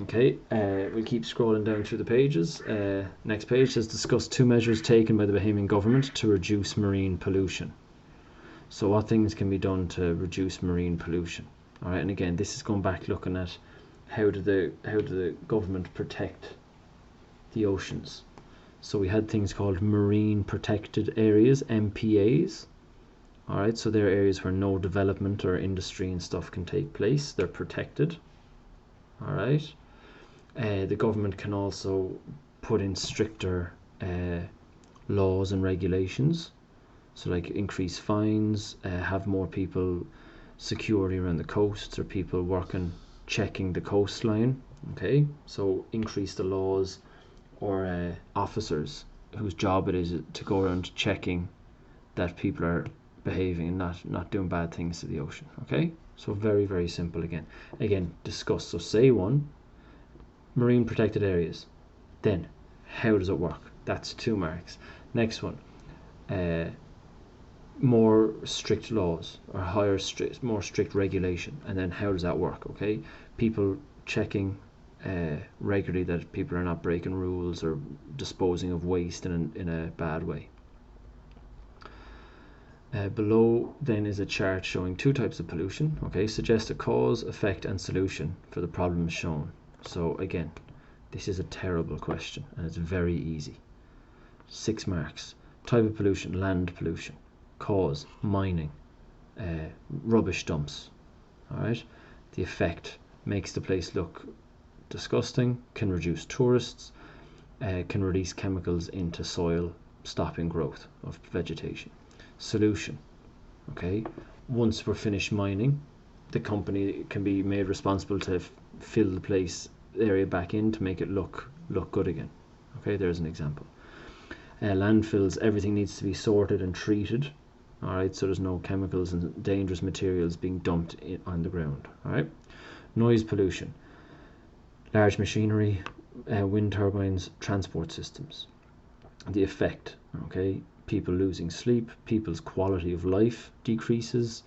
Okay, we'll keep scrolling down through the pages. Next page says discuss 2 measures taken by the Bahamian government to reduce marine pollution. So what things can be done to reduce marine pollution? All right, and again, this is going back looking at how do the government protect the oceans. So we had things called marine protected areas, MPAs. All right, so they're areas where no development or industry and stuff can take place. They're protected. All right. The government can also put in stricter laws and regulations, so like increase fines, have more people security around the coasts, or people working checking the coastline. Okay, so increase the laws, or officers whose job it is to go around checking that people are behaving and not doing bad things to the ocean. Okay, so very, very simple. Again discuss. So say one, marine protected areas. Then how does it work? That's 2 marks. Next one, more strict laws, or more strict regulation. And then how does that work? Okay, people checking regularly that people are not breaking rules or disposing of waste in a bad way. Below then is a chart showing 2 types of pollution. Okay, suggest a cause, effect and solution for the problems shown. So again, this is a terrible question and it's very easy. 6 marks. Type of pollution, land pollution. Cause, mining, rubbish dumps. All right. The effect, makes the place look disgusting, can reduce tourists, can release chemicals into soil, stopping growth of vegetation. Solution, okay, once we're finished mining, the company can be made responsible to fill the place area back in to make it look good again. Okay, there's an example. Landfills, everything needs to be sorted and treated. All right, so there's no chemicals and dangerous materials being dumped on the ground. All right. Noise pollution, large machinery, wind turbines, transport systems. The effect, okay, people losing sleep, people's quality of life decreases,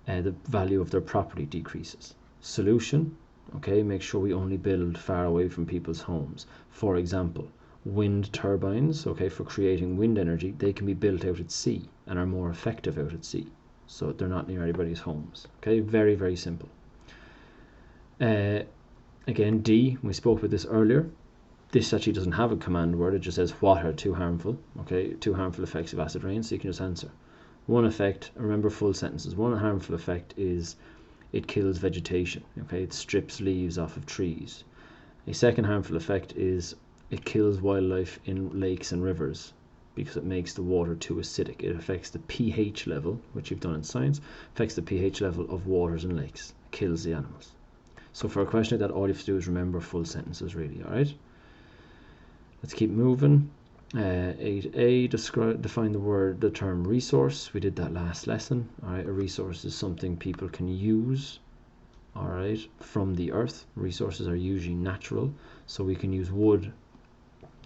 the value of their property decreases. Solution, okay, make sure we only build far away from people's homes. For example, wind turbines, okay, for creating wind energy, they can be built out at sea and are more effective out at sea, so they're not near anybody's homes. Okay, very, very simple. Again, D, we spoke about this earlier. This actually doesn't have a command word, it just says what are 2 harmful, okay, 2 harmful effects of acid rain, so you can just answer. One effect, remember full sentences, one harmful effect is it kills vegetation, okay, it strips leaves off of trees. A second harmful effect is it kills wildlife in lakes and rivers because it makes the water too acidic. It affects the pH level, which you've done in science, affects the pH level of waters and lakes, kills the animals. So for a question like that, all you have to do is remember full sentences, really. All right. Let's keep moving. 8a, define the term resource. We did that last lesson. All right, a resource is something people can use, all right, from the earth. Resources are usually natural, so we can use wood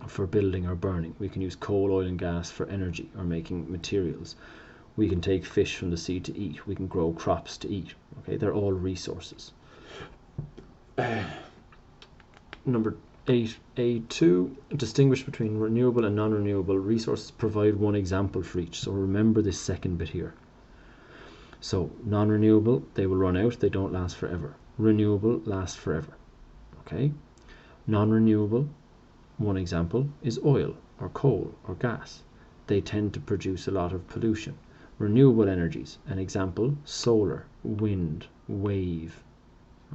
for building or burning. We can use coal, oil and gas for energy or making materials. We can take fish from the sea to eat. We can grow crops to eat. Okay, they're all resources. Number 8a2, distinguish between renewable and non-renewable resources. Provide one example for each. So remember this second bit here. So non-renewable, they will run out, they don't last forever. Renewable, last forever. Okay. Non-renewable, one example is oil or coal or gas. They tend to produce a lot of pollution. Renewable energies, an example, solar, wind, wave,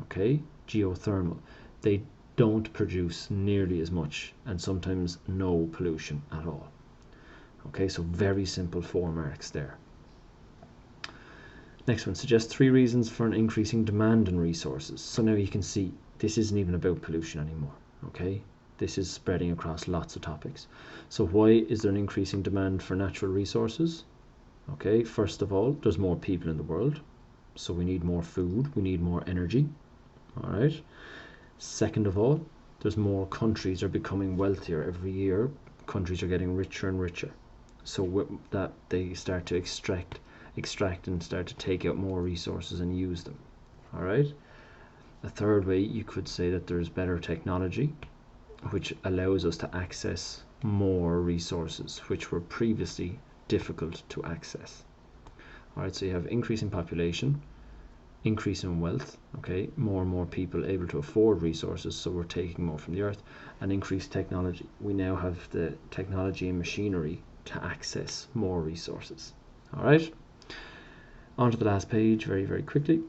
okay, geothermal. They don't produce nearly as much and sometimes no pollution at all. Okay, so very simple 4 marks there. Next one, suggest 3 reasons for an increasing demand in resources. So now you can see this isn't even about pollution anymore. Okay, this is spreading across lots of topics. So why is there an increasing demand for natural resources? Okay, first of all, there's more people in the world, so we need more food, we need more energy. All right. Second of all, there's more countries are becoming wealthier every year. Countries are getting richer and richer, so that they start to extract and start to take out more resources and use them. All right. A third way, you could say that there's better technology, which allows us to access more resources, which were previously difficult to access. All right, so you have increase in population, increase in wealth, okay, more and more people able to afford resources, so we're taking more from the earth, and increased technology. We now have the technology and machinery to access more resources. All right, on to the last page very, very quickly.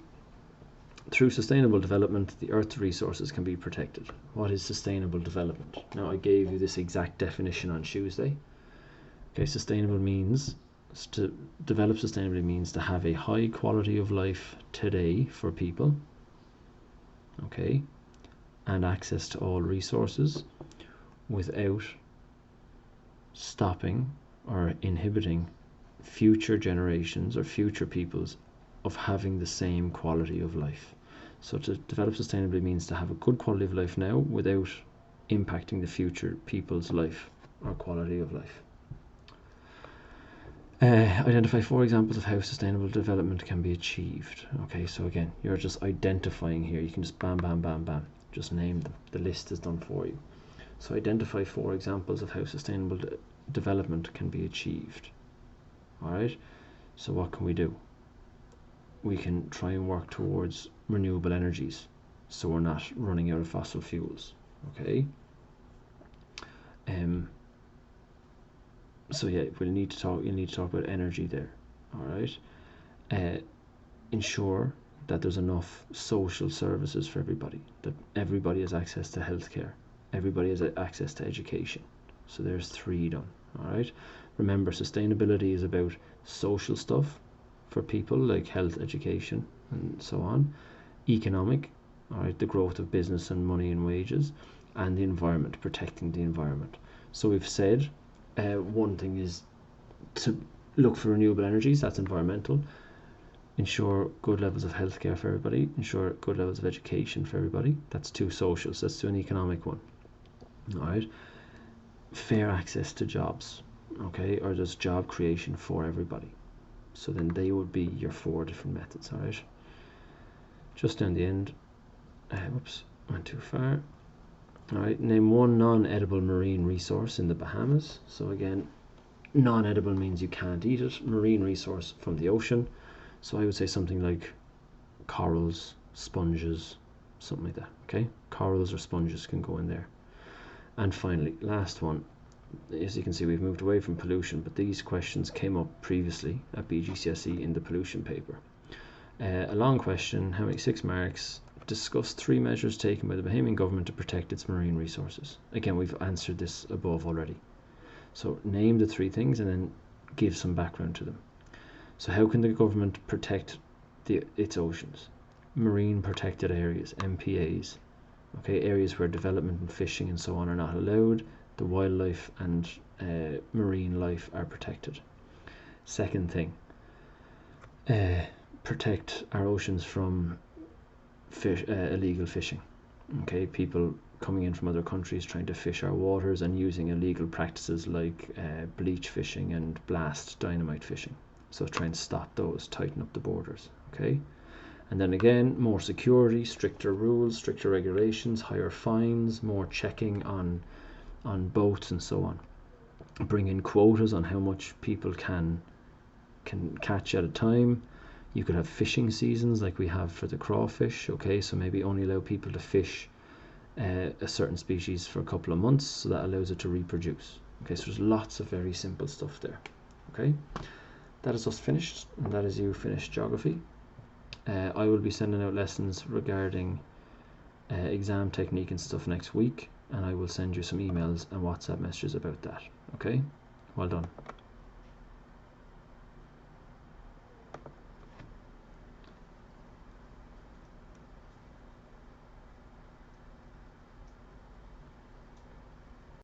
Through sustainable development, the Earth's resources can be protected. What is sustainable development? Now, I gave you this exact definition on Tuesday. Okay, sustainable means to develop sustainably means to have a high quality of life today for people, okay, and access to all resources without stopping or inhibiting future generations or future peoples of having the same quality of life. So to develop sustainably means to have a good quality of life now without impacting the future people's life or quality of life. Identify 4 examples of how sustainable development can be achieved. Okay, so again, you're just identifying here. You can just bam, bam, bam, bam, just name them. The list is done for you. So identify 4 examples of how sustainable development can be achieved. All right, so what can we do? We can try and work towards renewable energies, so we're not running out of fossil fuels. Okay. So yeah, you need to talk about energy there. All right. Ensure that there's enough social services for everybody, that everybody has access to healthcare, everybody has access to education. So there's 3 done. All right. Remember, sustainability is about social stuff for people, like health, education, and so on. Economic, all right, the growth of business and money and wages, and the environment, protecting the environment. So we've said one thing is to look for renewable energies, that's environmental. Ensure good levels of healthcare for everybody, ensure good levels of education for everybody. That's 2 socials, that's 2 an economic one. All right. Fair access to jobs, okay, or there's job creation for everybody. So then they would be your 4 different methods. All right. Just down the end. Whoops, went too far. All right. Name 1 non-edible marine resource in the Bahamas. So again, non-edible means you can't eat it. Marine resource from the ocean. So I would say something like corals, sponges, something like that. Okay. Corals or sponges can go in there. And finally, last one. As you can see, we've moved away from pollution, but these questions came up previously at BGCSE in the pollution paper. A long question, how many? 6 marks. Discuss 3 measures taken by the Bahamian government to protect its marine resources. Again, we've answered this above already. So name the 3 things and then give some background to them. So how can the government protect its oceans? Marine protected areas, MPAs. Okay, areas where development and fishing and so on are not allowed. The wildlife and marine life are protected. Second thing, protect our oceans from illegal fishing. Okay, people coming in from other countries trying to fish our waters and using illegal practices like bleach fishing and blast dynamite fishing. So try and stop those, tighten up the borders. Okay. And then again, more security, stricter rules, stricter regulations, higher fines, more checking on boats and so on. Bring in quotas on how much people can catch at a time. You could have fishing seasons like we have for the crawfish. Okay, so maybe only allow people to fish a certain species for a couple of months, so that allows it to reproduce. Okay, so there's lots of very simple stuff there. Okay, that is us finished, and that is you finished geography. I will be sending out lessons regarding exam technique and stuff next week, and I will send you some emails and WhatsApp messages about that. Okay, well done.